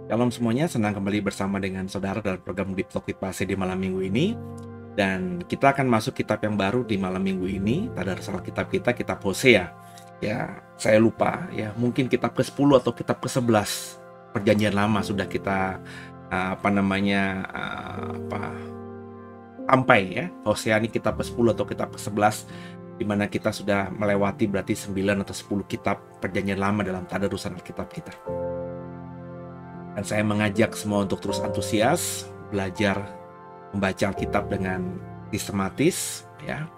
Shalom semuanya, senang kembali bersama dengan saudara dalam program Deep Talk with Pastor di malam minggu ini. Dan kita akan masuk kitab yang baru di malam minggu ini. Tadarus Alkitab kita, kitab Hosea. Ya, saya lupa ya, mungkin kitab ke-10 atau kitab ke-11 Perjanjian Lama sudah kita sampai ya. Hosea ini kitab ke-10 atau kitab ke-11, di mana kita sudah melewati berarti 9 atau 10 kitab Perjanjian Lama dalam tadarusan Alkitab kita. Dan saya mengajak semua untuk terus antusias, belajar membaca Alkitab dengan sistematis, ya,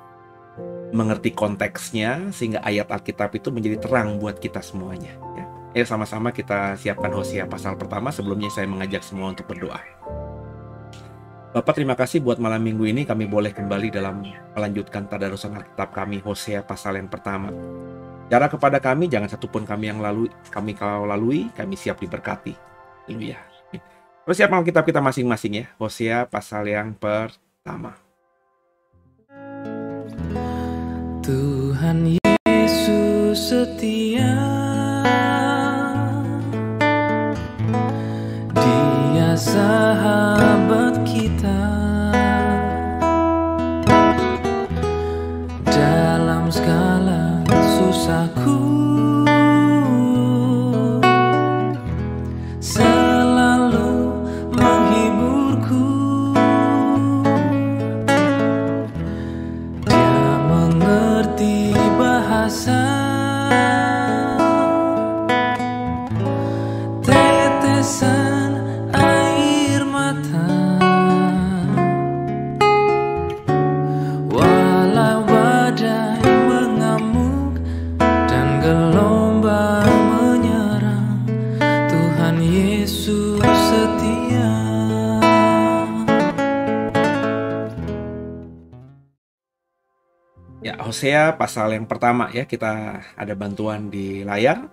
mengerti konteksnya, sehingga ayat Alkitab itu menjadi terang buat kita semuanya. Ya. Ayo sama-sama kita siapkan Hosea pasal pertama. Sebelumnya saya mengajak semua untuk berdoa. Bapak, terima kasih buat malam minggu ini kami boleh kembali dalam melanjutkan tadarusan Alkitab kami, Hosea pasal yang pertama. Cara kepada kami, jangan satupun kami kau lalui, kami siap diberkati. Haleluya. Terus siapkan Alkitab kita masing-masing ya. Hosea pasal yang pertama. Tuhan Yesus setia, Dia sahabat kita dalam segala susahku. Tetesan air mata, walau badai mengamuk dan gelombang menyerang, Tuhan Yesus setia. Ya, Hosea pasal yang pertama ya, kita ada bantuan di layar.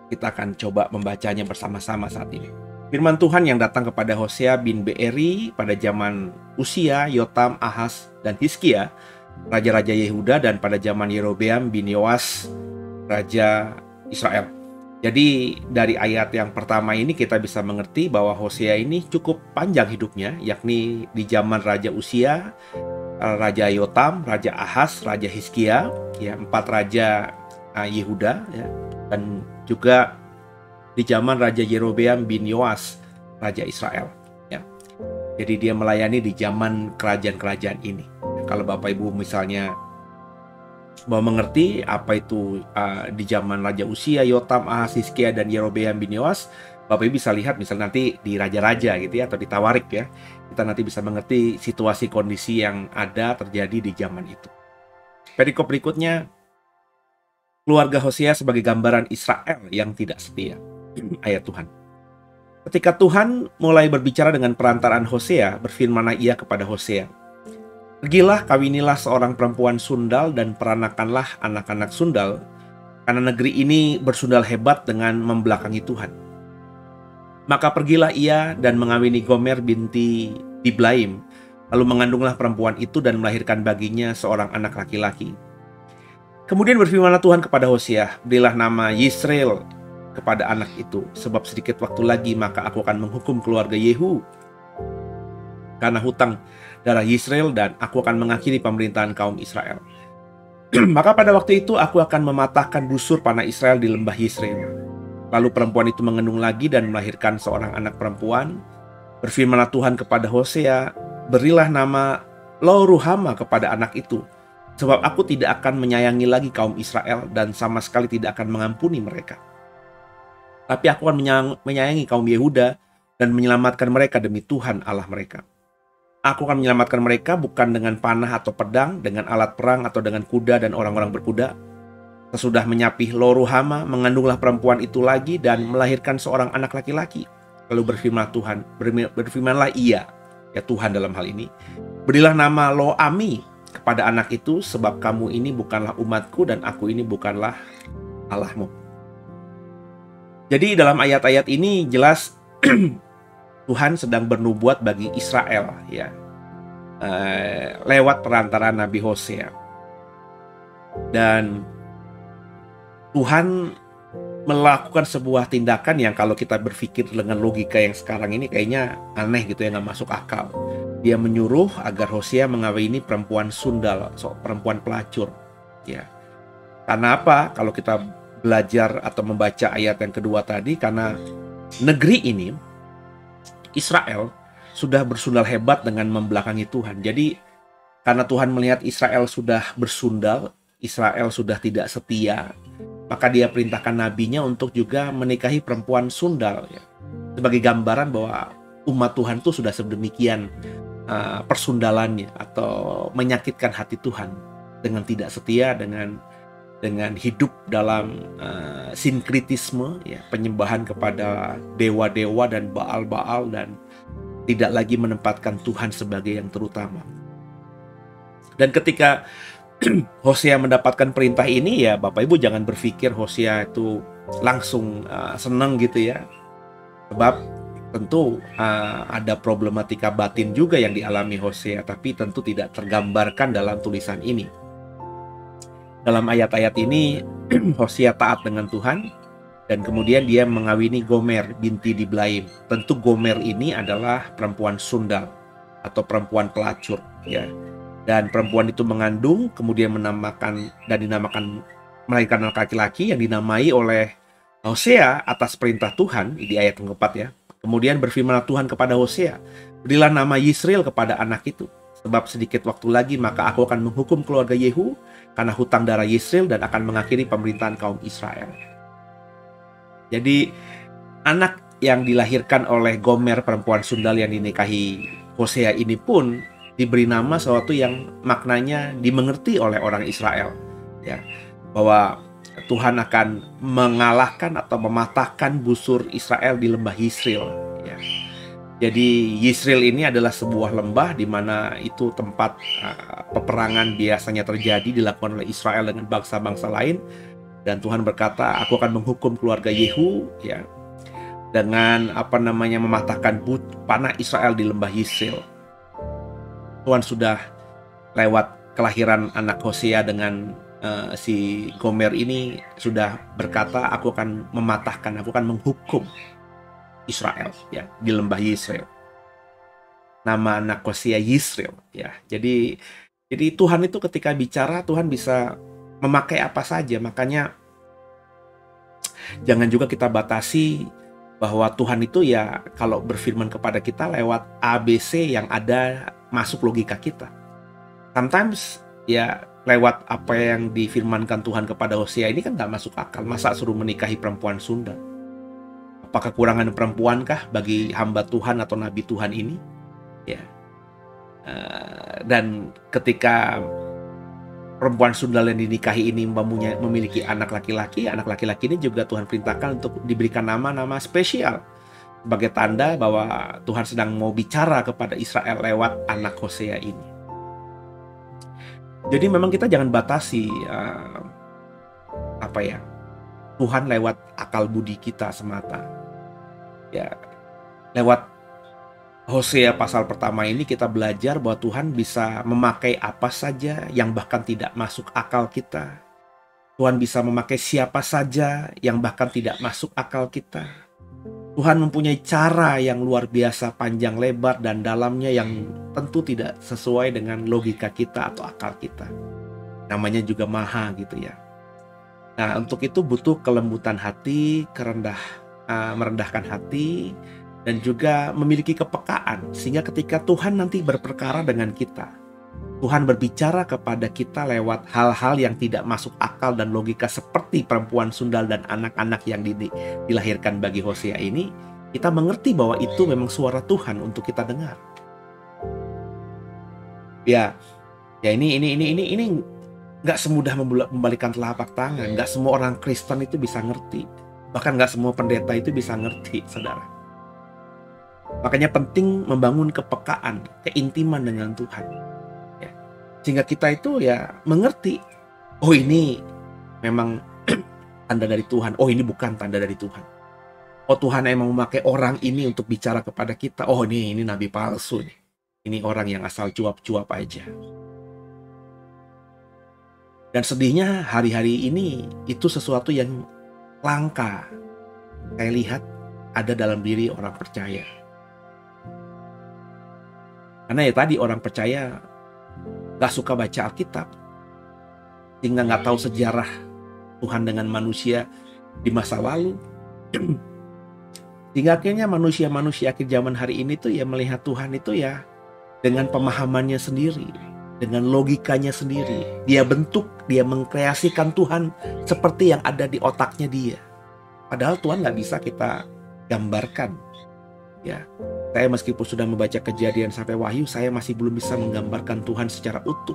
Kita akan coba membacanya bersama-sama saat ini. Firman Tuhan yang datang kepada Hosea bin Beeri pada zaman Usia, Yotam, Ahaz, dan Hizkia, raja-raja Yehuda, dan pada zaman Yerobeam bin Yoas, raja Israel. Jadi dari ayat yang pertama ini kita bisa mengerti bahwa Hosea ini cukup panjang hidupnya, yakni di zaman Raja Usia, Raja Yotam, Raja Ahaz, Raja Hizkia, ya, 4 raja Yehuda, ya, dan juga di zaman Raja Yerobeam bin Yoas, Raja Israel. Ya. Jadi dia melayani di zaman kerajaan-kerajaan ini. Kalau Bapak Ibu misalnya mau mengerti apa itu di zaman Raja Usia, Yotam, Ahaz, Hizkia, dan Yerobeam bin Yoas, Bapak Ibu bisa lihat misalnya nanti di Raja-Raja gitu ya, atau di Tawarik ya. Kita nanti bisa mengerti situasi kondisi yang ada terjadi di zaman itu. Perikop berikutnya, keluarga Hosea sebagai gambaran Israel yang tidak setia. Ayat Tuhan. Ketika Tuhan mulai berbicara dengan perantaraan Hosea, berfirmanlah ia kepada Hosea, "Pergilah, kawinilah seorang perempuan sundal dan peranakanlah anak-anak sundal, karena negeri ini bersundal hebat dengan membelakangi Tuhan." Maka pergilah ia dan mengawini Gomer binti Diblaim, lalu mengandunglah perempuan itu dan melahirkan baginya seorang anak laki-laki. Kemudian berfirmanlah Tuhan kepada Hosea, "Berilah nama Yisrael kepada anak itu, sebab sedikit waktu lagi maka aku akan menghukum keluarga Yehu karena hutang darah Yisrael, dan aku akan mengakhiri pemerintahan kaum Israel. Maka pada waktu itu aku akan mematahkan busur panah Israel di lembah Yisrael." Lalu perempuan itu mengandung lagi dan melahirkan seorang anak perempuan. Berfirmanlah Tuhan kepada Hosea, "Berilah nama Lo-ruhama kepada anak itu, sebab aku tidak akan menyayangi lagi kaum Israel dan sama sekali tidak akan mengampuni mereka. Tapi aku akan menyayangi kaum Yehuda dan menyelamatkan mereka demi Tuhan Allah mereka. Aku akan menyelamatkan mereka bukan dengan panah atau pedang, dengan alat perang atau dengan kuda dan orang-orang berkuda, Sesudah menyapih Lo-ruhama, mengandunglah perempuan itu lagi dan melahirkan seorang anak laki-laki. Lalu berfirmanlah ia, ya Tuhan dalam hal ini, berilah nama Lo-ami kepada anak itu, sebab kamu ini bukanlah umatku dan aku ini bukanlah Allahmu. Jadi dalam ayat-ayat ini jelas Tuhan sedang bernubuat bagi Israel, ya, lewat perantara Nabi Hosea. Dan Tuhan melakukan sebuah tindakan yang kalau kita berpikir dengan logika yang sekarang ini kayaknya aneh gitu ya, nggak masuk akal. Dia menyuruh agar Hosea mengawini perempuan sundal, perempuan pelacur. Ya, karena apa? Kalau kita belajar atau membaca ayat yang kedua tadi, karena negeri ini, Israel, sudah bersundal hebat dengan membelakangi Tuhan. Jadi karena Tuhan melihat Israel sudah bersundal, Israel sudah tidak setia, maka dia perintahkan nabinya untuk juga menikahi perempuan sundal, ya, sebagai gambaran bahwa umat Tuhan itu sudah sedemikian persundalannya atau menyakitkan hati Tuhan dengan tidak setia, dengan hidup dalam sinkritisme, ya, penyembahan kepada dewa-dewa dan baal-baal, dan tidak lagi menempatkan Tuhan sebagai yang terutama. Dan ketika Hosea mendapatkan perintah ini, ya Bapak Ibu jangan berpikir Hosea itu langsung senang gitu ya. Sebab tentu ada problematika batin juga yang dialami Hosea, tapi tentu tidak tergambarkan dalam tulisan ini. Dalam ayat-ayat ini Hosea taat dengan Tuhan, dan kemudian dia mengawini Gomer binti Diblaim. Tentu Gomer ini adalah perempuan sundal atau perempuan pelacur, ya. Dan perempuan itu mengandung, kemudian dinamakan melahirkan anak laki-laki yang dinamai oleh Hosea atas perintah Tuhan di ayat yang keempat, ya. Kemudian berfirmanlah Tuhan kepada Hosea, berilah nama Yisrael kepada anak itu, sebab sedikit waktu lagi maka aku akan menghukum keluarga Yehu karena hutang darah Yisrael dan akan mengakhiri pemerintahan kaum Israel. Jadi anak yang dilahirkan oleh Gomer perempuan sundal yang dinikahi Hosea ini pun diberi nama sesuatu yang maknanya dimengerti oleh orang Israel, ya, bahwa Tuhan akan mengalahkan atau mematahkan busur Israel di lembah Yisrael, ya. Jadi Yisrael ini adalah sebuah lembah di mana itu tempat peperangan biasanya terjadi, dilakukan oleh Israel dengan bangsa-bangsa lain, dan Tuhan berkata, aku akan menghukum keluarga Yehu, ya, dengan mematahkan panah Israel di lembah Yisrael. Tuhan sudah lewat kelahiran anak Hosea dengan si Gomer ini sudah berkata, aku akan mematahkan, aku akan menghukum Israel, ya, di lembah Yisrael. Nama anak Hosea Yisrael, ya. Jadi Tuhan itu ketika bicara, Tuhan bisa memakai apa saja. Makanya jangan juga kita batasi bahwa Tuhan itu ya kalau berfirman kepada kita lewat ABC yang ada masuk logika kita. Sometimes ya lewat apa yang difirmankan Tuhan kepada Hosea ini kan nggak masuk akal. Masa suruh menikahi perempuan sundal? Apa kekurangan perempuankah bagi hamba Tuhan atau nabi Tuhan ini? Ya. Dan ketika perempuan sundal yang dinikahi ini memiliki anak laki-laki ini juga Tuhan perintahkan untuk diberikan nama-nama spesial sebagai tanda bahwa Tuhan sedang mau bicara kepada Israel lewat anak Hosea ini. Jadi memang kita jangan batasi Tuhan lewat akal budi kita semata. Ya, lewat Hosea pasal pertama ini kita belajar bahwa Tuhan bisa memakai apa saja yang bahkan tidak masuk akal kita. Tuhan bisa memakai siapa saja yang bahkan tidak masuk akal kita. Tuhan mempunyai cara yang luar biasa panjang lebar dan dalamnya yang tentu tidak sesuai dengan logika kita atau akal kita. Namanya juga maha gitu ya. Nah, untuk itu butuh kelembutan hati, merendahkan hati, dan juga memiliki kepekaan, sehingga ketika Tuhan nanti berperkara dengan kita, Tuhan berbicara kepada kita lewat hal-hal yang tidak masuk akal dan logika seperti perempuan sundal dan anak-anak yang dilahirkan bagi Hosea ini, kita mengerti bahwa itu memang suara Tuhan untuk kita dengar. Ya ini Nggak semudah membalikan telapak tangan. Nggak semua orang Kristen itu bisa ngerti. Bahkan nggak semua pendeta itu bisa ngerti, saudara. Makanya penting membangun kepekaan, keintiman dengan Tuhan. Ya. Sehingga kita itu ya mengerti, oh ini memang tanda dari Tuhan, oh ini bukan tanda dari Tuhan. Oh Tuhan emang memakai orang ini untuk bicara kepada kita, oh ini nabi palsu nih. Ini orang yang asal cuap-cuap aja. Dan sedihnya hari-hari ini itu sesuatu yang langka saya lihat ada dalam diri orang percaya. Karena ya tadi orang percaya gak suka baca Alkitab, sehingga gak tahu sejarah Tuhan dengan manusia di masa lalu. Sehingga akhirnya manusia-manusia akhir zaman hari ini tuh ya melihat Tuhan itu ya dengan pemahamannya sendiri, dengan logikanya sendiri. Dia bentuk, dia mengkreasikan Tuhan seperti yang ada di otaknya dia. Padahal Tuhan gak bisa kita gambarkan. Ya, saya meskipun sudah membaca Kejadian sampai Wahyu, saya masih belum bisa menggambarkan Tuhan secara utuh.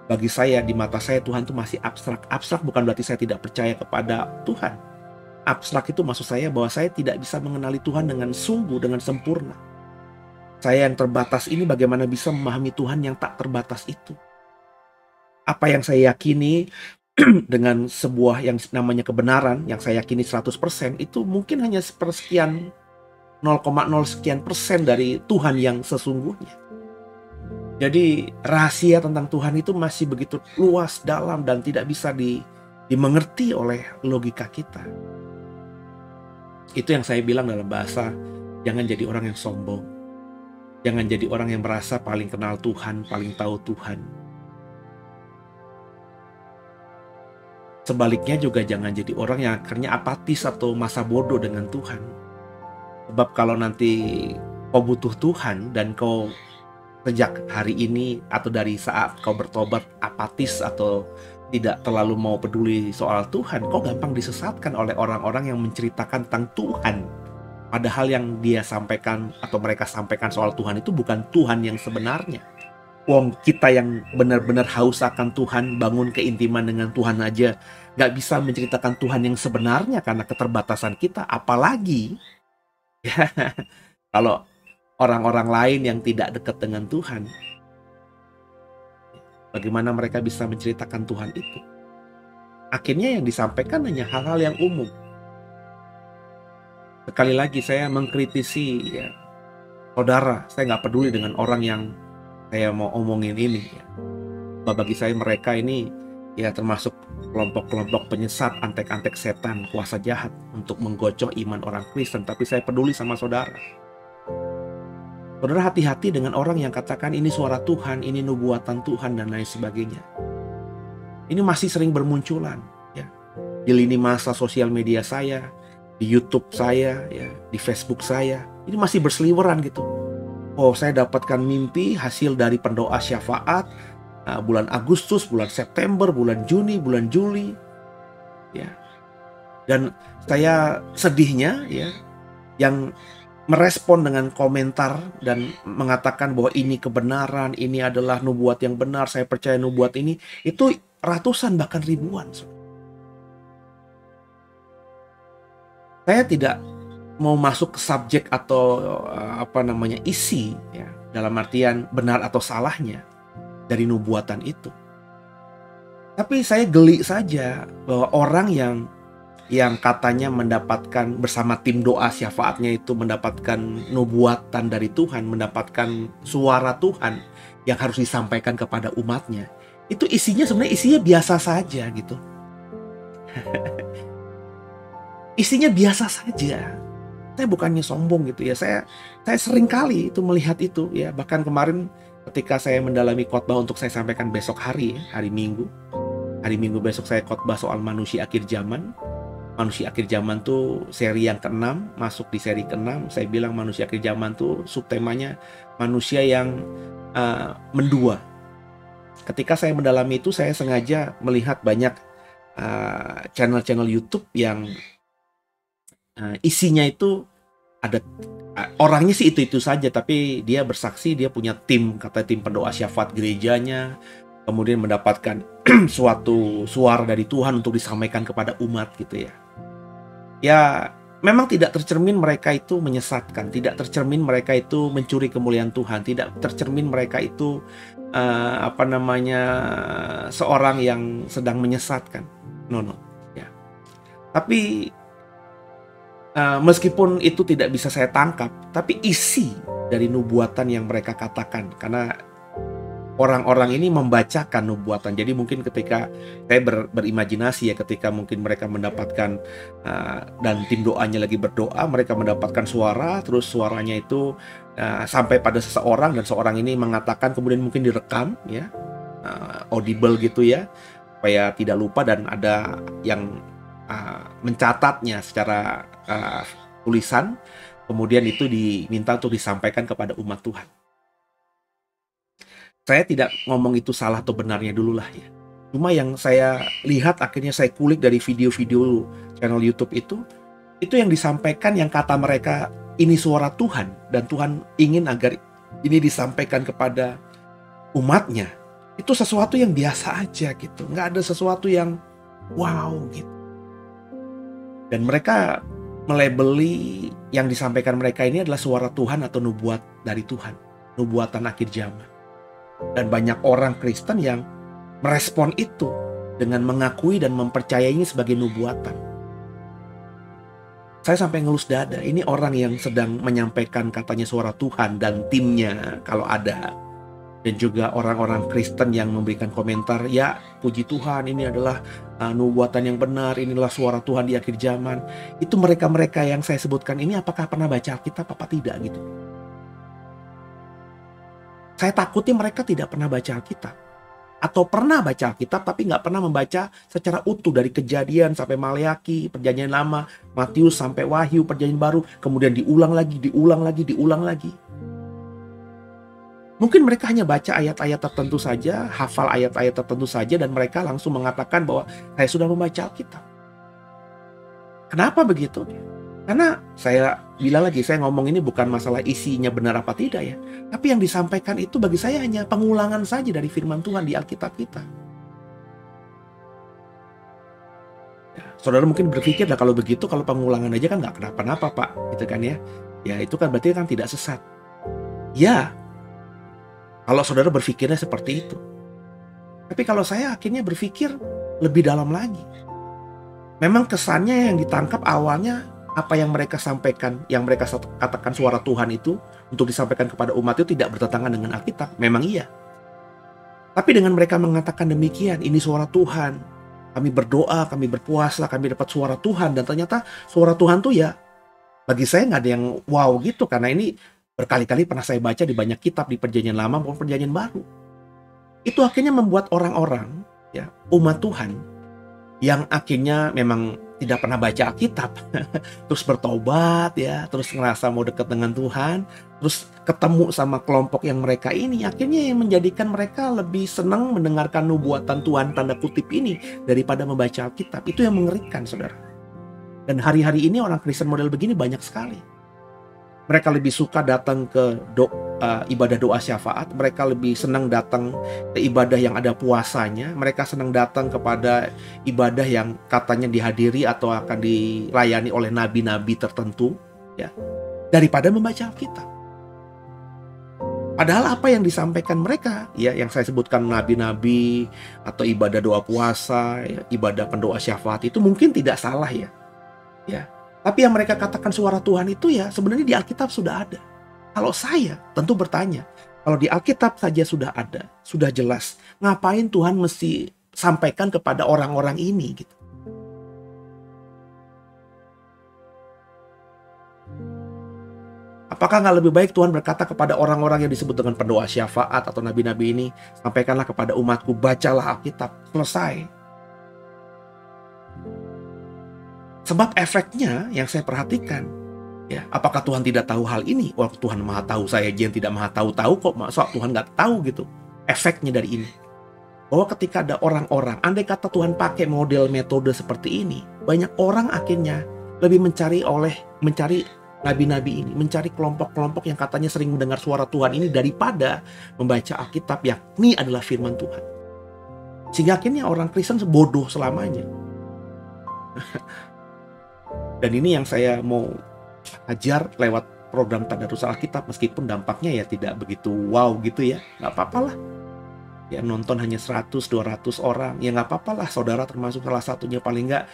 Bagi saya, di mata saya Tuhan itu masih abstrak. Abstrak bukan berarti saya tidak percaya kepada Tuhan. Abstrak itu maksud saya bahwa saya tidak bisa mengenali Tuhan dengan sungguh, dengan sempurna. Saya yang terbatas ini bagaimana bisa memahami Tuhan yang tak terbatas itu. Apa yang saya yakini dengan sebuah yang namanya kebenaran, yang saya yakini 100%, itu mungkin hanya sepersekian 0,0 sekian persen dari Tuhan yang sesungguhnya. Jadi rahasia tentang Tuhan itu masih begitu luas, dalam, dan tidak bisa dimengerti oleh logika kita. Itu yang saya bilang dalam bahasa, jangan jadi orang yang sombong. Jangan jadi orang yang merasa paling kenal Tuhan, paling tahu Tuhan. Sebaliknya juga jangan jadi orang yang akhirnya apatis atau masa bodoh dengan Tuhan. Sebab kalau nanti kau butuh Tuhan dan kau sejak hari ini atau dari saat kau bertobat apatis atau tidak terlalu mau peduli soal Tuhan, kau gampang disesatkan oleh orang-orang yang menceritakan tentang Tuhan. Padahal yang dia sampaikan atau mereka sampaikan soal Tuhan itu bukan Tuhan yang sebenarnya. Wong kita yang benar-benar haus akan Tuhan, bangun keintiman dengan Tuhan aja gak bisa menceritakan Tuhan yang sebenarnya karena keterbatasan kita. Apalagi ya, kalau orang-orang lain yang tidak dekat dengan Tuhan, bagaimana mereka bisa menceritakan Tuhan itu? Akhirnya yang disampaikan hanya hal-hal yang umum. Sekali lagi saya mengkritisi ya, saudara, saya nggak peduli dengan orang yang saya mau omongin ini. Ya. Bagi saya mereka ini ya termasuk kelompok-kelompok penyesat, antek-antek setan, kuasa jahat untuk menggocoh iman orang Kristen. Tapi saya peduli sama saudara. Saudara hati-hati dengan orang yang katakan ini suara Tuhan, ini nubuatan Tuhan, dan lain sebagainya. Ini masih sering bermunculan ya, di lini masa sosial media saya, di YouTube saya, ya, di Facebook saya. Ini masih berseliweran gitu. Oh, saya dapatkan mimpi hasil dari pendoa syafaat bulan Agustus, bulan September, bulan Juni, bulan Juli. Ya. Dan saya sedihnya ya, yang merespon dengan komentar dan mengatakan bahwa ini kebenaran, ini adalah nubuat yang benar, saya percaya nubuat ini, itu ratusan bahkan ribuan. Saya tidak mau masuk ke subjek atau isi ya, dalam artian benar atau salahnya dari nubuatan itu. Tapi saya geli saja bahwa orang yang katanya mendapatkan bersama tim doa syafaatnya itu mendapatkan nubuatan dari Tuhan, mendapatkan suara Tuhan yang harus disampaikan kepada umatnya. Itu sebenarnya isinya biasa saja gitu. Isinya biasa saja. Saya bukannya sombong gitu ya. Saya sering kali itu melihat itu ya. Bahkan kemarin ketika saya mendalami khotbah untuk saya sampaikan besok hari ya, hari Minggu. Hari Minggu besok saya khotbah soal manusia akhir zaman. Manusia akhir zaman tuh seri yang ke-6, masuk di seri ke-6. Saya bilang manusia akhir zaman tuh subtemanya manusia yang mendua. Ketika saya mendalami itu, saya sengaja melihat banyak channel-channel YouTube yang isinya itu ada orangnya sih itu saja, tapi dia bersaksi dia punya tim, kata tim pendoa syafaat gerejanya, kemudian mendapatkan suatu suara dari Tuhan untuk disampaikan kepada umat gitu ya. Ya, memang tidak tercermin mereka itu menyesatkan, tidak tercermin mereka itu mencuri kemuliaan Tuhan, tidak tercermin mereka itu seorang yang sedang menyesatkan. No, ya. Tapi meskipun itu tidak bisa saya tangkap, tapi isi dari nubuatan yang mereka katakan, karena orang-orang ini membacakan nubuatan. Jadi mungkin ketika saya berimajinasi ya, ketika mungkin mereka mendapatkan dan tim doanya lagi berdoa, mereka mendapatkan suara, terus suaranya itu sampai pada seseorang, dan seorang ini mengatakan, kemudian mungkin direkam ya, audible gitu ya, supaya tidak lupa, dan ada yang mencatatnya secara tulisan, kemudian itu diminta untuk disampaikan kepada umat Tuhan. Saya tidak ngomong itu salah atau benarnya dulu lah ya. Cuma yang saya lihat, akhirnya saya kulik dari video-video channel YouTube itu yang disampaikan, yang kata mereka ini suara Tuhan, dan Tuhan ingin agar ini disampaikan kepada umatnya. Itu sesuatu yang biasa aja gitu, nggak ada sesuatu yang wow gitu. Dan mereka melabeli yang disampaikan mereka ini adalah suara Tuhan atau nubuat dari Tuhan, nubuatan akhir zaman. Dan banyak orang Kristen yang merespon itu dengan mengakui dan mempercayainya sebagai nubuatan. Saya sampai ngelus dada, ini orang yang sedang menyampaikan katanya suara Tuhan dan timnya kalau ada. Dan juga orang-orang Kristen yang memberikan komentar, ya puji Tuhan, ini adalah nubuatan yang benar, inilah suara Tuhan di akhir zaman. Itu mereka-mereka yang saya sebutkan ini apakah pernah baca Alkitab apa tidak gitu. Saya takutnya mereka tidak pernah baca Alkitab. Atau pernah baca Alkitab tapi nggak pernah membaca secara utuh dari Kejadian sampai Maleaki, Perjanjian Lama, Matius sampai Wahyu, Perjanjian Baru, kemudian diulang lagi. Mungkin mereka hanya baca ayat-ayat tertentu saja, hafal ayat-ayat tertentu saja, dan mereka langsung mengatakan bahwa saya sudah membaca Alkitab. Kenapa begitu? Karena saya bilang lagi, saya ngomong ini bukan masalah isinya benar apa tidak ya. Tapi yang disampaikan itu bagi saya hanya pengulangan saja dari firman Tuhan di Alkitab kita. Ya, saudara mungkin berpikir, lah kalau begitu, kalau pengulangan aja kan nggak kenapa-napa Pak, gitu kan ya. Ya itu kan berarti kan tidak sesat. Ya, kalau saudara berpikirnya seperti itu. Tapi kalau saya akhirnya berpikir lebih dalam lagi. Memang kesannya yang ditangkap awalnya, apa yang mereka sampaikan, yang mereka katakan suara Tuhan itu untuk disampaikan kepada umat itu tidak bertentangan dengan Alkitab. Memang iya. Tapi dengan mereka mengatakan demikian, ini suara Tuhan, kami berdoa, kami berpuasa, kami dapat suara Tuhan, dan ternyata suara Tuhan tuh ya, bagi saya nggak ada yang wow gitu, karena ini berkali-kali pernah saya baca di banyak kitab, di Perjanjian Lama maupun Perjanjian Baru. Itu akhirnya membuat orang-orang, ya, umat Tuhan, yang akhirnya memang tidak pernah baca Alkitab, terus bertobat ya, terus ngerasa mau dekat dengan Tuhan, terus ketemu sama kelompok yang mereka ini, akhirnya yang menjadikan mereka lebih senang mendengarkan nubuatan Tuhan tanda kutip ini daripada membaca Alkitab. Itu yang mengerikan, saudara. Dan hari-hari ini orang Kristen model begini banyak sekali. Mereka lebih suka datang ke ibadah doa syafaat. Mereka lebih senang datang ke ibadah yang ada puasanya. Mereka senang datang kepada ibadah yang katanya dihadiri atau akan dilayani oleh nabi-nabi tertentu, ya, daripada membaca Alkitab. Padahal apa yang disampaikan mereka, ya, yang saya sebutkan nabi-nabi atau ibadah doa puasa, ya, ibadah pendoa syafaat itu mungkin tidak salah ya. Tapi yang mereka katakan suara Tuhan itu ya sebenarnya di Alkitab sudah ada. Kalau saya tentu bertanya, kalau di Alkitab saja sudah ada, sudah jelas, ngapain Tuhan mesti sampaikan kepada orang-orang ini gitu? Apakah nggak lebih baik Tuhan berkata kepada orang-orang yang disebut dengan pendoa syafaat atau nabi-nabi ini, sampaikanlah kepada umatku, bacalah Alkitab, selesai. Sebab efeknya yang saya perhatikan, ya, apakah Tuhan tidak tahu hal ini? Wah, Tuhan maha tahu, saya aja yang tidak maha tahu kok, masa Tuhan nggak tahu gitu. Efeknya dari ini, bahwa ketika ada orang-orang, andai kata Tuhan pakai model metode seperti ini, banyak orang akhirnya lebih mencari nabi-nabi ini, mencari kelompok-kelompok yang katanya sering mendengar suara Tuhan ini daripada membaca Alkitab, yakni adalah firman Tuhan. Sehingga akhirnya orang Kristen bodoh selamanya. Dan ini yang saya mau ajar lewat program Tadarus Alkitab, meskipun dampaknya ya tidak begitu wow gitu ya. Nggak apa-apa lah. Ya nonton hanya 100-200 orang, ya nggak apa-apa lah. Saudara termasuk salah satunya. Paling nggak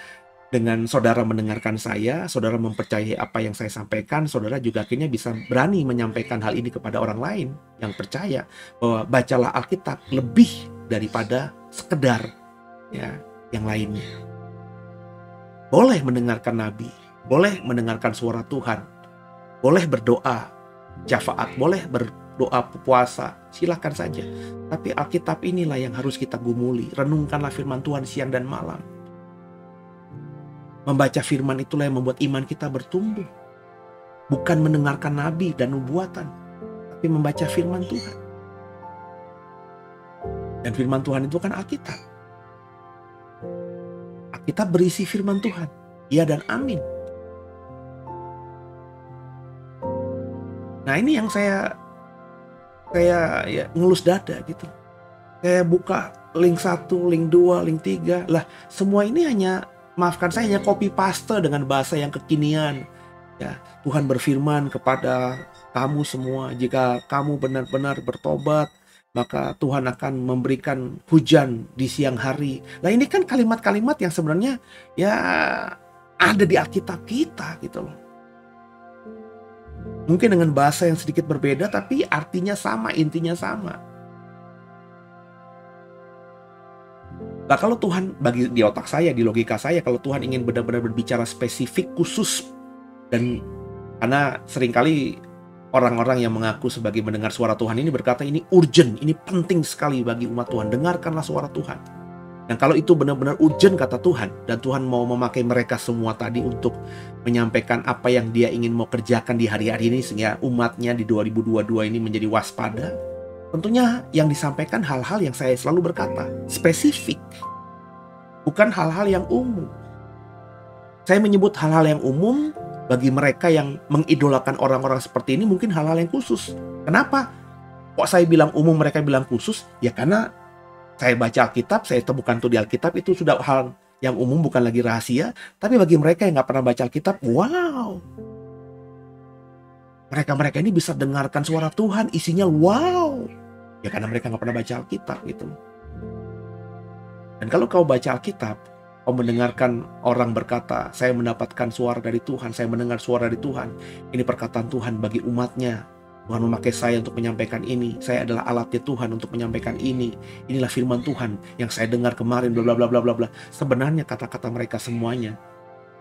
dengan saudara mendengarkan saya, saudara mempercayai apa yang saya sampaikan, saudara juga akhirnya bisa berani menyampaikan hal ini kepada orang lain yang percaya bahwa bacalah Alkitab lebih daripada sekedar ya yang lainnya. Boleh mendengarkan nabi, boleh mendengarkan suara Tuhan, boleh berdoa syafaat, boleh berdoa puasa, silakan saja. Tapi Alkitab inilah yang harus kita gumuli. Renungkanlah firman Tuhan siang dan malam. Membaca firman itulah yang membuat iman kita bertumbuh. Bukan mendengarkan nabi dan nubuatan, tapi membaca firman Tuhan. Dan firman Tuhan itu kan Alkitab. Alkitab berisi firman Tuhan. Ya dan amin. Nah ini yang saya ya ngelus dada gitu. Saya buka link 1, link 2, link 3. Lah semua ini hanya, maafkan saya, hanya copy paste dengan bahasa yang kekinian. Ya, Tuhan berfirman kepada kamu semua, jika kamu benar-benar bertobat, maka Tuhan akan memberikan hujan di siang hari. Nah ini kan kalimat-kalimat yang sebenarnya ya ada di Alkitab kita gitu loh. Mungkin dengan bahasa yang sedikit berbeda, tapi artinya sama, intinya sama. Nah kalau Tuhan, bagi di otak saya, di logika saya, kalau Tuhan ingin benar-benar berbicara spesifik, khusus, dan karena seringkali orang-orang yang mengaku sebagai mendengar suara Tuhan ini berkata ini urgent, ini penting sekali bagi umat Tuhan, dengarkanlah suara Tuhan. Dan kalau itu benar-benar urgent kata Tuhan, dan Tuhan mau memakai mereka semua tadi untuk menyampaikan apa yang dia ingin mau kerjakan di hari-hari ini, sehingga umatnya di 2022 ini menjadi waspada, tentunya yang disampaikan hal-hal yang saya selalu berkata, spesifik. Bukan hal-hal yang umum. Saya menyebut hal-hal yang umum bagi mereka yang mengidolakan orang-orang seperti ini, mungkin hal-hal yang khusus. Kenapa? Kok saya bilang umum, mereka bilang khusus? Ya karena saya baca Alkitab, saya temukan tuh di Alkitab itu sudah hal yang umum, bukan lagi rahasia. Tapi bagi mereka yang nggak pernah baca Alkitab, wow. Mereka-mereka ini bisa dengarkan suara Tuhan, isinya wow. Ya karena mereka nggak pernah baca Alkitab gitu. Dan kalau kau baca Alkitab, kau mendengarkan orang berkata, saya mendapatkan suara dari Tuhan, saya mendengar suara dari Tuhan. Ini perkataan Tuhan bagi umatnya. Tuhan memakai saya untuk menyampaikan ini. Saya adalah alatnya Tuhan untuk menyampaikan ini. Inilah firman Tuhan yang saya dengar kemarin, bla bla bla bla bla bla. Sebenarnya kata-kata mereka semuanya,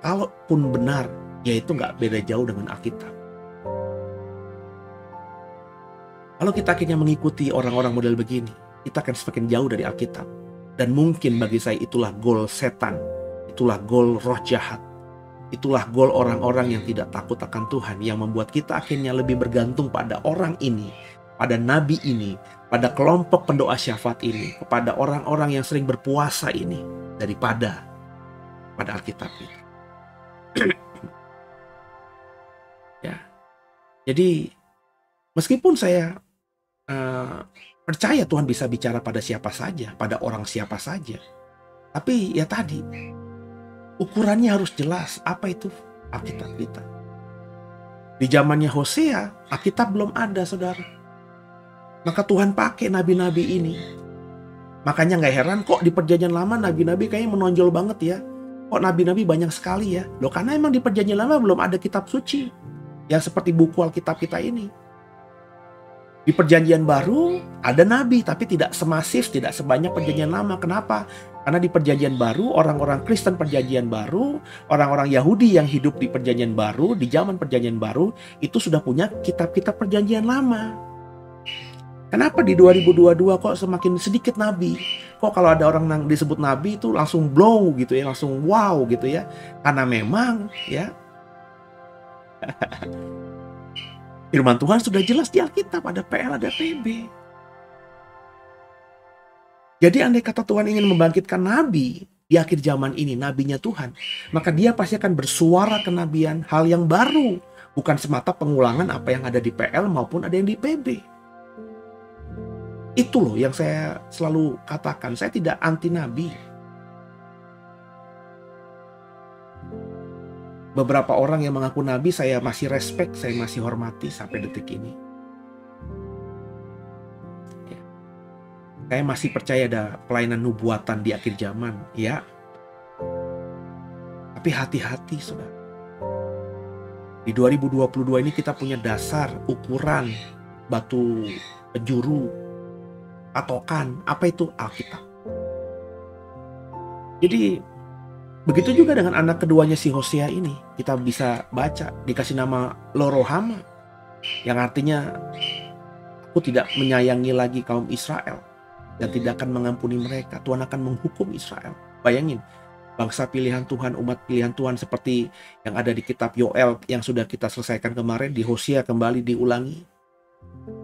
kalaupun benar, yaitu nggak beda jauh dengan Alkitab. Kalau kita akhirnya mengikuti orang-orang model begini, kita akan semakin jauh dari Alkitab. Dan mungkin bagi saya itulah goal setan, itulah goal roh jahat. Itulah goal orang-orang yang tidak takut akan Tuhan, yang membuat kita akhirnya lebih bergantung pada orang ini, pada nabi ini, pada kelompok pendoa syafaat ini, kepada orang-orang yang sering berpuasa ini, daripada pada Alkitab itu. Ya, jadi meskipun saya percaya Tuhan bisa bicara pada siapa saja, pada orang siapa saja, tapi ya tadi, ukurannya harus jelas. Apa itu Alkitab kita? Di zamannya Hosea, Alkitab belum ada, saudara. Maka Tuhan pakai nabi-nabi ini. Makanya gak heran kok di perjanjian lama nabi-nabi kayaknya menonjol banget ya. Kok nabi-nabi banyak sekali ya? Loh karena emang di perjanjian lama belum ada kitab suci yang seperti buku Alkitab kita ini. Di perjanjian baru ada nabi, tapi tidak semasif, tidak sebanyak perjanjian lama. Kenapa? Karena di perjanjian baru, orang-orang Kristen perjanjian baru, orang-orang Yahudi yang hidup di perjanjian baru, di zaman perjanjian baru, itu sudah punya kitab-kitab perjanjian lama. Kenapa di 2022 kok semakin sedikit nabi? Kok kalau ada orang yang disebut nabi itu langsung blow gitu ya, langsung wow gitu ya. Karena memang ya firman Tuhan sudah jelas di Alkitab, ada PL, ada PB. Jadi andai kata Tuhan ingin membangkitkan nabi di akhir zaman ini, nabinya Tuhan, maka dia pasti akan bersuara kenabian hal yang baru. Bukan semata pengulangan apa yang ada di PL maupun ada yang di PB. Itu loh yang saya selalu katakan, saya tidak anti nabi. Beberapa orang yang mengaku nabi saya masih respect, saya masih hormati sampai detik ini. Ya. Saya masih percaya ada pelayanan nubuatan di akhir zaman, ya. Tapi hati-hati, saudara. Di 2022 ini kita punya dasar, ukuran, batu penjuru, patokan. Apa itu? Alkitab. Jadi begitu juga dengan anak keduanya si Hosea ini. Kita bisa baca, dikasih nama Lo-Ruhama, yang artinya aku tidak menyayangi lagi kaum Israel dan tidak akan mengampuni mereka. Tuhan akan menghukum Israel. Bayangin, bangsa pilihan Tuhan, umat pilihan Tuhan seperti yang ada di kitab Yoel yang sudah kita selesaikan kemarin, di Hosea kembali diulangi.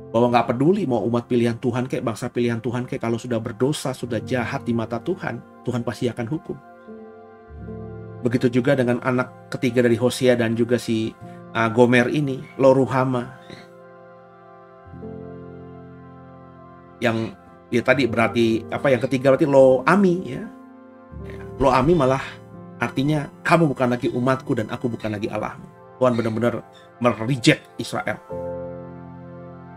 Bahwa gak peduli mau umat pilihan Tuhan kayak bangsa pilihan Tuhan kayak, kalau sudah berdosa, sudah jahat di mata Tuhan, Tuhan pasti akan hukum. Begitu juga dengan anak ketiga dari Hosea dan juga si Gomer ini, Lo-Ruhama. Yang ya tadi berarti apa, yang ketiga berarti Lo-Ami ya. Lo-Ami malah artinya kamu bukan lagi umatku dan aku bukan lagi Allahmu. Tuhan benar-benar mereject Israel.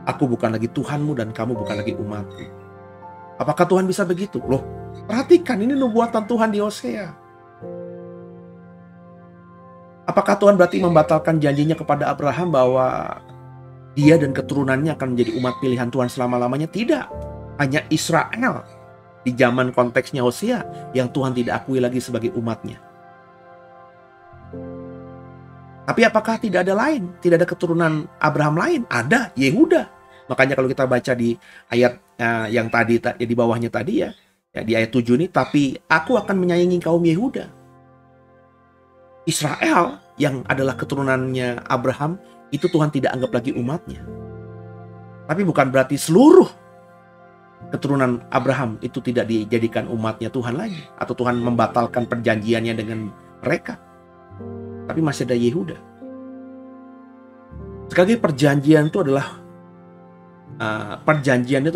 Aku bukan lagi Tuhanmu dan kamu bukan lagi umatku. Apakah Tuhan bisa begitu? Loh, perhatikan ini nubuatan Tuhan di Hosea. Apakah Tuhan berarti membatalkan janjinya kepada Abraham bahwa dia dan keturunannya akan menjadi umat pilihan Tuhan selama-lamanya? Tidak. Hanya Israel di zaman konteksnya Hosea yang Tuhan tidak akui lagi sebagai umatnya. Tapi apakah tidak ada lain? Tidak ada keturunan Abraham lain? Ada, Yehuda. Makanya kalau kita baca di ayat yang tadi di bawahnya tadi ya di ayat 7 ini, tapi aku akan menyayangi kaum Yehuda. Israel yang adalah keturunannya Abraham itu Tuhan tidak anggap lagi umatnya. Tapi bukan berarti seluruh keturunan Abraham itu tidak dijadikan umatnya Tuhan lagi, atau Tuhan membatalkan perjanjiannya dengan mereka. Tapi masih ada Yehuda. Sekali lagi perjanjian itu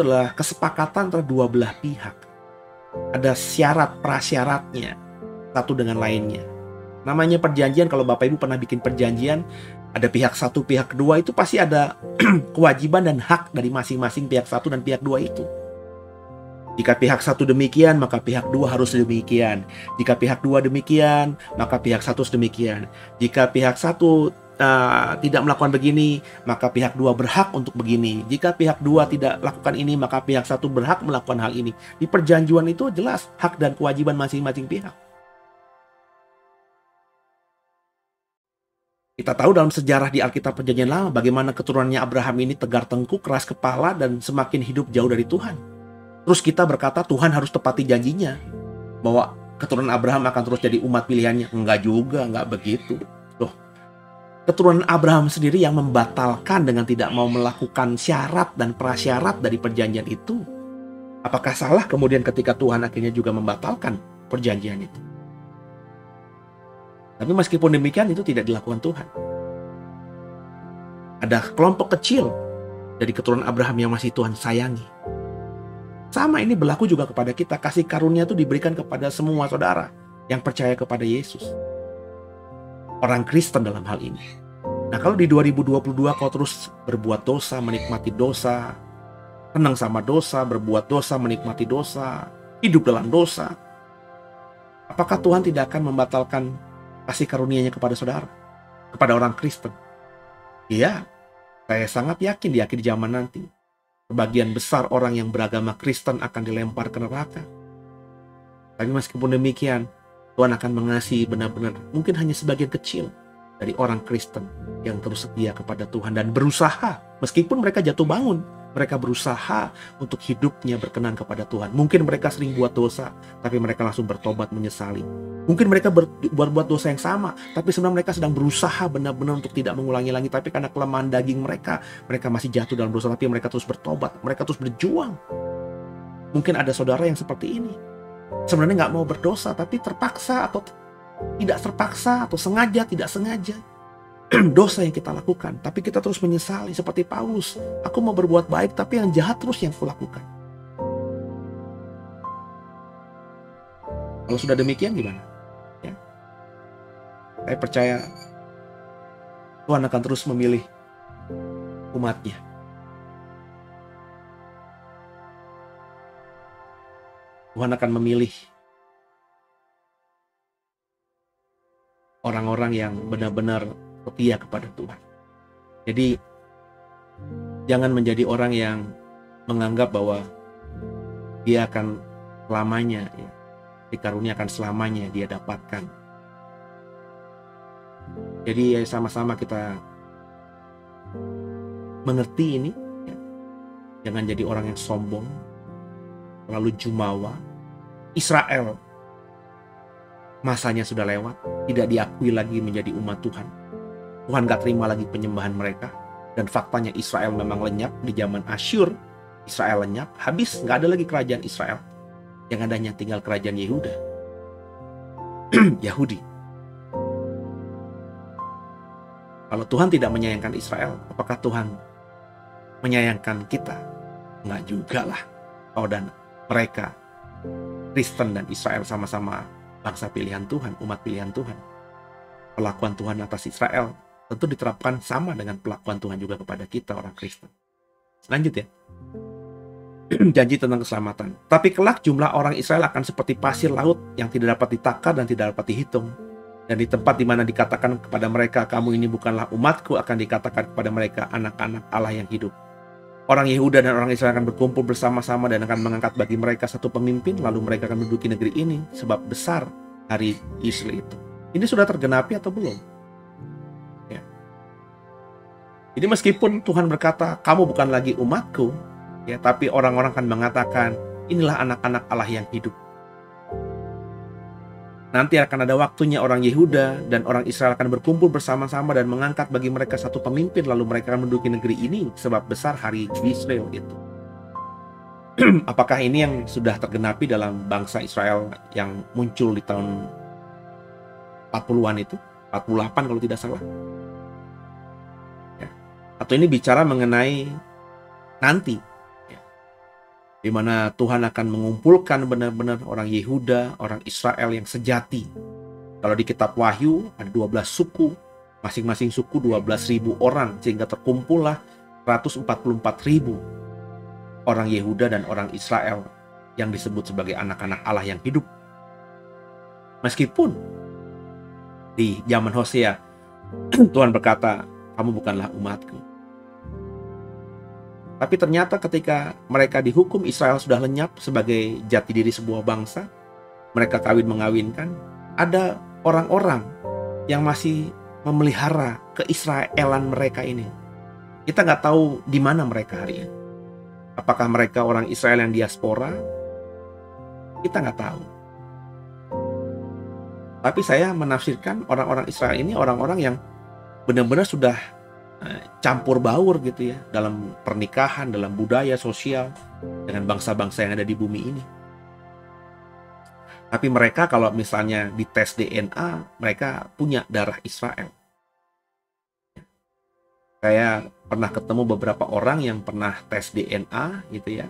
adalah kesepakatan antara dua belah pihak. Ada syarat prasyaratnya satu dengan lainnya. Namanya perjanjian, kalau Bapak Ibu pernah bikin perjanjian, ada pihak satu, pihak kedua, itu pasti ada kewajiban dan hak dari masing-masing pihak satu dan pihak dua itu. Jika pihak satu demikian, maka pihak dua harus demikian. Jika pihak dua demikian, maka pihak satu demikian. Jika pihak satu tidak melakukan begini, maka pihak dua berhak untuk begini. Jika pihak dua tidak lakukan ini, maka pihak satu berhak melakukan hal ini. Di perjanjian itu jelas hak dan kewajiban masing-masing pihak. Kita tahu dalam sejarah di Alkitab Perjanjian Lama bagaimana keturunannya Abraham ini tegar tengkuk, keras kepala, dan semakin hidup jauh dari Tuhan. Terus kita berkata Tuhan harus tepati janjinya bahwa keturunan Abraham akan terus jadi umat pilihannya. Enggak juga, enggak begitu. Loh, keturunan Abraham sendiri yang membatalkan dengan tidak mau melakukan syarat dan prasyarat dari perjanjian itu. Apakah salah kemudian ketika Tuhan akhirnya juga membatalkan perjanjian itu? Tapi meskipun demikian itu tidak dilakukan Tuhan. Ada kelompok kecil dari keturunan Abraham yang masih Tuhan sayangi. Sama ini berlaku juga kepada kita. Kasih karunia itu diberikan kepada semua saudara yang percaya kepada Yesus. Orang Kristen dalam hal ini. Nah, kalau di 2022 kau terus berbuat dosa, menikmati dosa, senang sama dosa, berbuat dosa, menikmati dosa, hidup dalam dosa, apakah Tuhan tidak akan membatalkan kasih karunia-Nya kepada saudara, kepada orang Kristen? Iya, saya sangat yakin di akhir zaman nanti sebagian besar orang yang beragama Kristen akan dilempar ke neraka. Tapi meskipun demikian, Tuhan akan mengasihi benar-benar mungkin hanya sebagian kecil dari orang Kristen yang terus setia kepada Tuhan dan berusaha, meskipun mereka jatuh bangun, mereka berusaha untuk hidupnya berkenan kepada Tuhan. Mungkin mereka sering buat dosa, tapi mereka langsung bertobat menyesali. Mungkin mereka berbuat dosa yang sama, tapi sebenarnya mereka sedang berusaha benar-benar untuk tidak mengulangi lagi. Tapi karena kelemahan daging mereka, mereka masih jatuh dalam dosa, tapi mereka terus bertobat, mereka terus berjuang. Mungkin ada saudara yang seperti ini. Sebenarnya nggak mau berdosa, tapi terpaksa atau tidak terpaksa, atau sengaja, tidak sengaja. Dosa yang kita lakukan, tapi kita terus menyesali seperti Paulus. Aku mau berbuat baik, tapi yang jahat terus yang kulakukan. Kalau sudah demikian gimana? Ya. Saya percaya Tuhan akan terus memilih umatnya. Tuhan akan memilih orang-orang yang benar-benar setia kepada Tuhan. Jadi jangan menjadi orang yang menganggap bahwa dia akan selamanya, ya, dikaruniakan selamanya dia dapatkan. Jadi sama-sama kita mengerti ini, ya. Jangan jadi orang yang sombong, lalu jumawa. Israel masanya sudah lewat, tidak diakui lagi menjadi umat Tuhan. Tuhan gak terima lagi penyembahan mereka. Dan faktanya Israel memang lenyap di zaman Asyur. Israel lenyap, habis, gak ada lagi kerajaan Israel. Yang adanya tinggal kerajaan Yehuda. Yahudi. Kalau Tuhan tidak menyayangkan Israel, apakah Tuhan menyayangkan kita? Enggak juga lah. Oh, dan mereka, Kristen dan Israel sama-sama bangsa pilihan Tuhan, umat pilihan Tuhan. Perlakuan Tuhan atas Israel tentu diterapkan sama dengan perlakuan Tuhan juga kepada kita orang Kristen. Lanjut ya. Janji tentang keselamatan. Tapi kelak jumlah orang Israel akan seperti pasir laut yang tidak dapat ditakar dan tidak dapat dihitung. Dan di tempat di mana dikatakan kepada mereka, kamu ini bukanlah umatku, akan dikatakan kepada mereka, anak-anak Allah yang hidup. Orang Yehuda dan orang Israel akan berkumpul bersama-sama dan akan mengangkat bagi mereka satu pemimpin, lalu mereka akan menduduki negeri ini, sebab besar hari Yisrael itu. Ini sudah tergenapi atau belum? Ya. Jadi meskipun Tuhan berkata, kamu bukan lagi umatku, ya, tapi orang-orang akan mengatakan, inilah anak-anak Allah yang hidup. Nanti akan ada waktunya orang Yehuda dan orang Israel akan berkumpul bersama-sama dan mengangkat bagi mereka satu pemimpin, lalu mereka akan menduduki negeri ini, sebab besar hari Israel itu. Apakah ini yang sudah tergenapi dalam bangsa Israel yang muncul di tahun 40-an itu? 48 kalau tidak salah. Ya. Atau ini bicara mengenai nanti, di mana Tuhan akan mengumpulkan benar-benar orang Yehuda, orang Israel yang sejati. Kalau di kitab Wahyu ada 12 suku, masing-masing suku 12.000 orang, sehingga terkumpullah 144.000 orang Yehuda dan orang Israel yang disebut sebagai anak-anak Allah yang hidup. Meskipun di zaman Hosea Tuhan berkata, kamu bukanlah umatku. Tapi ternyata ketika mereka dihukum, Israel sudah lenyap sebagai jati diri sebuah bangsa. Mereka kawin-mengawinkan. Ada orang-orang yang masih memelihara keisraelan mereka ini. Kita nggak tahu di mana mereka hari ini. Apakah mereka orang Israel yang diaspora? Kita nggak tahu. Tapi saya menafsirkan orang-orang Israel ini orang-orang yang benar-benar sudah campur baur gitu ya, dalam pernikahan, dalam budaya sosial dengan bangsa-bangsa yang ada di bumi ini. Tapi mereka kalau misalnya dites DNA, mereka punya darah Israel. Saya pernah ketemu beberapa orang yang pernah tes DNA gitu ya.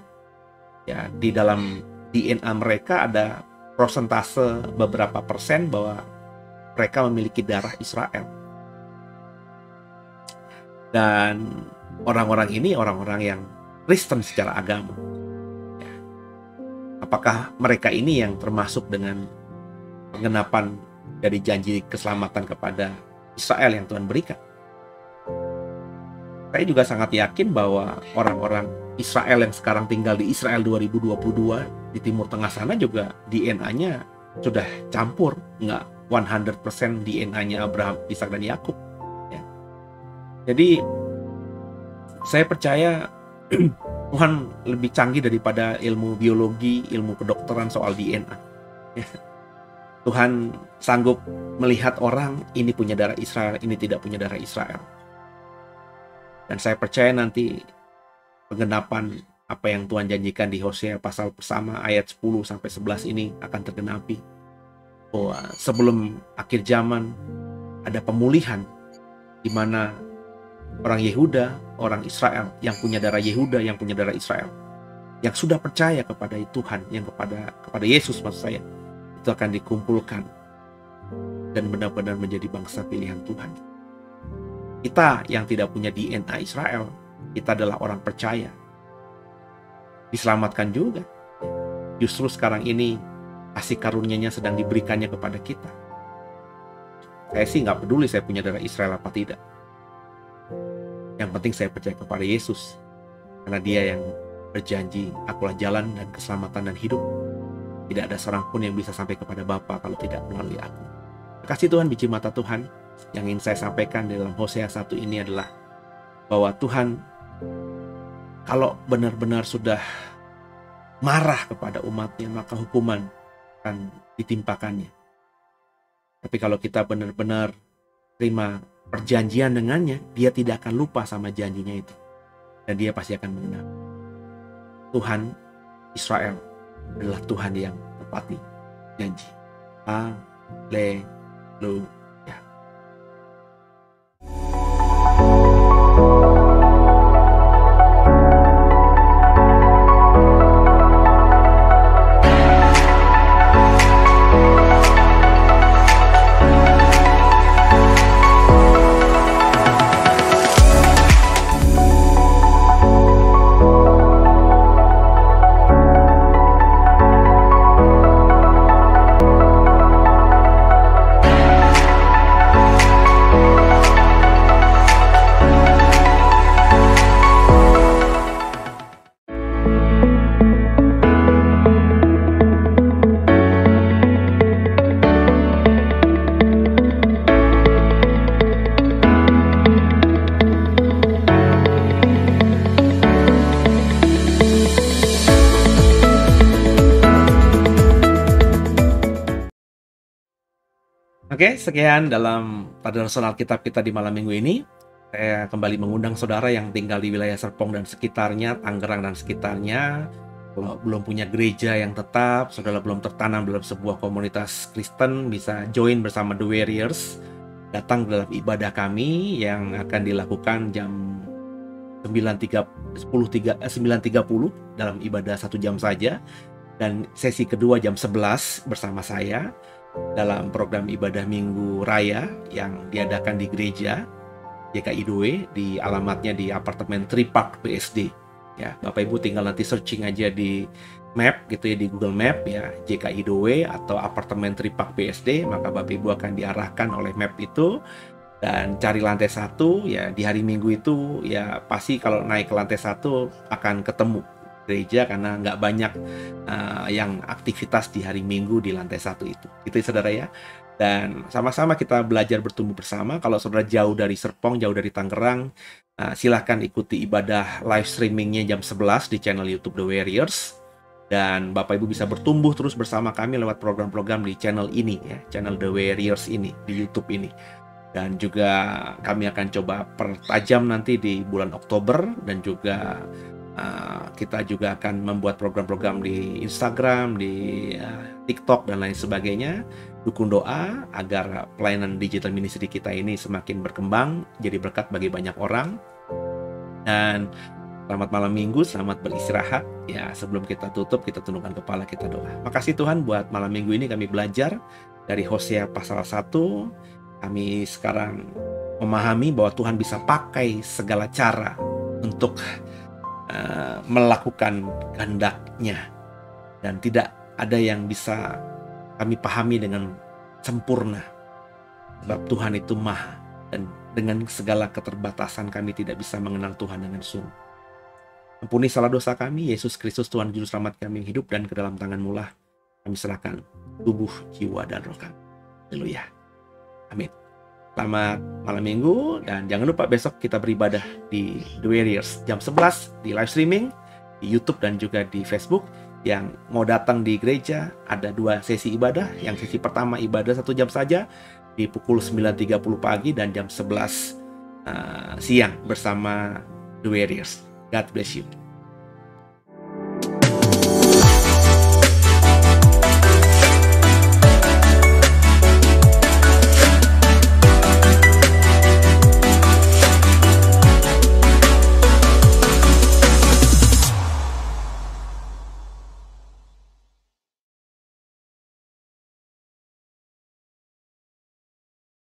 Ya, di dalam DNA mereka ada persentase beberapa persen bahwa mereka memiliki darah Israel. Dan orang-orang ini orang-orang yang Kristen secara agama. Ya. Apakah mereka ini yang termasuk dengan penggenapan dari janji keselamatan kepada Israel yang Tuhan berikan? Saya juga sangat yakin bahwa orang-orang Israel yang sekarang tinggal di Israel 2022 di Timur Tengah sana juga DNA-nya sudah campur, nggak 100% DNA-nya Abraham, Ishak dan Yakub. Jadi saya percaya Tuhan lebih canggih daripada ilmu biologi, ilmu kedokteran soal DNA. Tuhan sanggup melihat orang ini punya darah Israel, ini tidak punya darah Israel. Dan saya percaya nanti penggenapan apa yang Tuhan janjikan di Hosea pasal pertama ayat 10-11 ini akan tergenapi. Bahwa sebelum akhir zaman ada pemulihan di mana orang Yehuda, orang Israel yang punya darah Yehuda, yang punya darah Israel, yang sudah percaya kepada Tuhan, yang kepada Yesus maksud saya, itu akan dikumpulkan dan benar-benar menjadi bangsa pilihan Tuhan. Kita yang tidak punya DNA Israel, kita adalah orang percaya, diselamatkan juga. Justru sekarang ini kasih karunia-Nya sedang diberikannya kepada kita. Saya sih nggak peduli saya punya darah Israel apa tidak. Yang penting saya percaya kepada Yesus, karena Dia yang berjanji, akulah jalan dan keselamatan dan hidup. Tidak ada seorang pun yang bisa sampai kepada Bapa kalau tidak melalui aku. Kasih Tuhan, biji mata Tuhan, yang ingin saya sampaikan di dalam Hosea 1 ini adalah bahwa Tuhan kalau benar-benar sudah marah kepada umatnya, maka hukuman akan ditimpakannya. Tapi kalau kita benar-benar terima perjanjian dengannya, Dia tidak akan lupa sama janjinya itu. Dan Dia pasti akan mengenal. Tuhan Israel adalah Tuhan yang tepati janji. Haleluya. Oke, sekian dalam Tadenasional Alkitab kita di malam minggu ini. Saya kembali mengundang saudara yang tinggal di wilayah Serpong dan sekitarnya, Tangerang dan sekitarnya. Kalau belum punya gereja yang tetap, saudara belum tertanam dalam sebuah komunitas Kristen, bisa join bersama The Warriors. Datang dalam ibadah kami yang akan dilakukan jam 9.30 dalam ibadah 1 jam saja. Dan sesi kedua jam 11 bersama saya dalam program ibadah Minggu Raya yang diadakan di gereja GKI Doe, di alamatnya di apartemen Tripark BSD. Ya, Bapak Ibu tinggal nanti searching aja di map gitu ya, di Google Map ya, GKI Doe atau apartemen Tripark BSD, maka Bapak Ibu akan diarahkan oleh map itu dan cari lantai 1 ya. Di hari Minggu itu ya pasti kalau naik ke lantai 1 akan ketemu gereja karena nggak banyak yang aktivitas di hari Minggu di lantai 1 itu. Itu saudara ya. Dan sama-sama kita belajar bertumbuh bersama. Kalau saudara jauh dari Serpong, jauh dari Tangerang, silahkan ikuti ibadah live streamingnya jam 11 di channel YouTube The Warriors. Dan Bapak Ibu bisa bertumbuh terus bersama kami lewat program-program di channel ini ya, channel The Warriors ini di YouTube ini. Dan juga kami akan coba pertajam nanti di bulan Oktober, dan juga kita juga akan membuat program-program di Instagram, di TikTok, dan lain sebagainya. Dukung doa agar pelayanan digital ministry kita ini semakin berkembang, jadi berkat bagi banyak orang. Dan selamat malam minggu, selamat beristirahat. Ya, sebelum kita tutup, kita tundukkan kepala, kita doa. Makasih Tuhan buat malam minggu ini kami belajar dari Hosea pasal 1. Kami sekarang memahami bahwa Tuhan bisa pakai segala cara untuk melakukan kehendak-Nya, dan tidak ada yang bisa kami pahami dengan sempurna, sebab Tuhan itu maha, dan dengan segala keterbatasan kami tidak bisa mengenal Tuhan dengan sungguh. Ampuni salah dosa kami, Yesus Kristus Tuhan Juru Selamat kami hidup, dan ke dalam tangan-Mu lah kami serahkan tubuh, jiwa, dan roh kami. Haleluya. Amin. Selamat malam minggu, dan jangan lupa besok kita beribadah di The Warriors jam 11 di live streaming di YouTube dan juga di Facebook. Yang mau datang di gereja ada 2 sesi ibadah. Yang sesi pertama ibadah 1 jam saja di pukul 9.30 pagi dan jam 11 siang bersama The Warriors. God bless you.